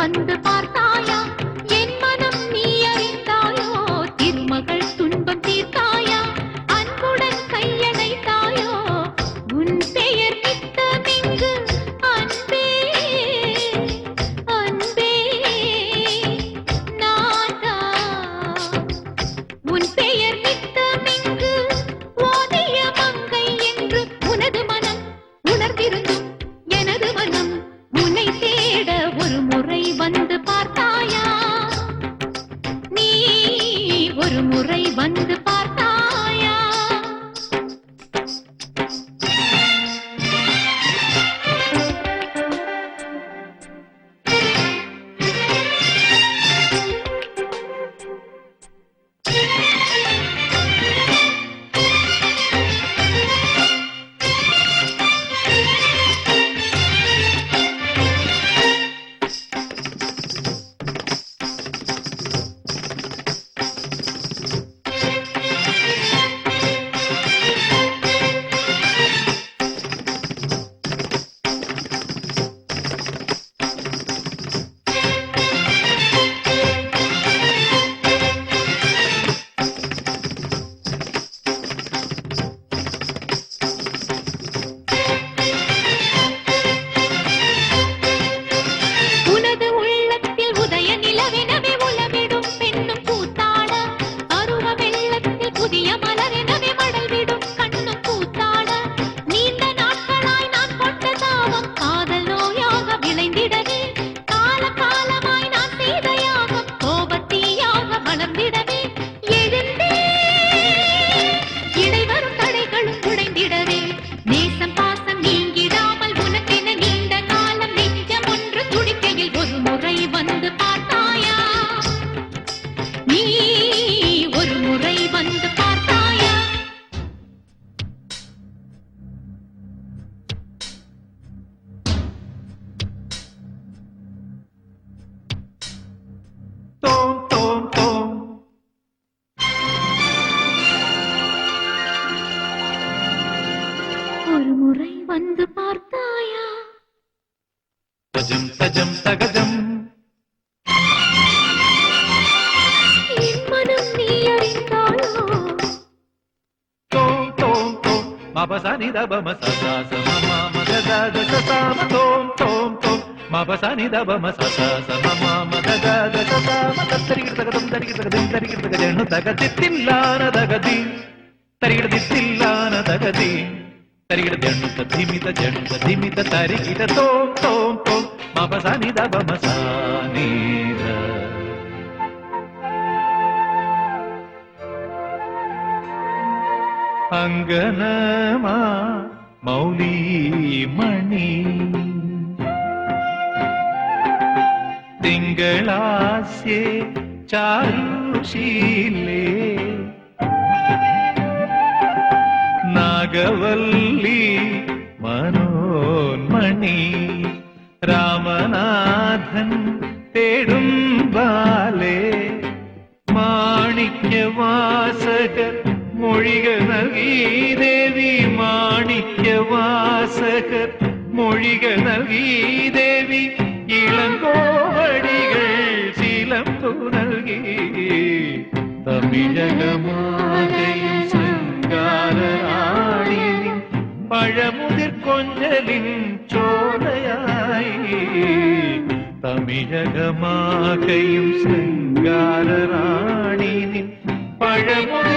வந்து பார்த்தாயா என் மனம் நீ அறிந்தாயோ திருமகள் துன்பம் தீர்த்தாயா அன்புடன் கையணைத்தாயோ உன் பெயர் நித்தமிங்கு அன்பே அன்பே நாதா உன் பெயர் நித்தமிங்கு ஓதிய மங்கை என்று உனது மனம் உணர்ந்திருந்தும் எனது மனம் உன்னை தேட ஒரு முறை வந்து பார்த்தாயா நீ ஒரு முறை வந்து பார்த்தாயா ஒரு முறை வந்து பார்த்தாயா தஜம் தஜம் தகஜம் என் மனம் நீ அறிந்தாயோ தோம் தோம் தோம் மபசனி தபம சசாச மம மதத சசாம தோம் தோம் தோம் மபசனி தபம சசாச மம மதத சசாம தரிகிட தகதம் தரிகிட தகதம் தரிகிட தகஜனு தகதித்தில்லான தகதி தரிகிட தித்தில்லான தகதி தரிகிட ஜண்ணுத திமித தரிகிட தோம் தோம் தோம் மபசனி தபம சானீத அங்கனமா மௌலி மணி திங்களாசே சாருஷீலே நாகவல்லி மனோன்மணி ராமநாதன் தேடும் பாலே மாணிக்க வாசகர் மொழிக நல்கி தேவி மாணிக்க வாசகர் மொழிக நல்கி தேவி இளங்கோவடிகள் சிலம்பு நல்கி தமிழகமாகையும் சங்காரராணியின் பழமுதிர் கொஞ்சலின் சோலையாய் தமிழகமாகையும் சங்காரராணியின் பழமுதிர்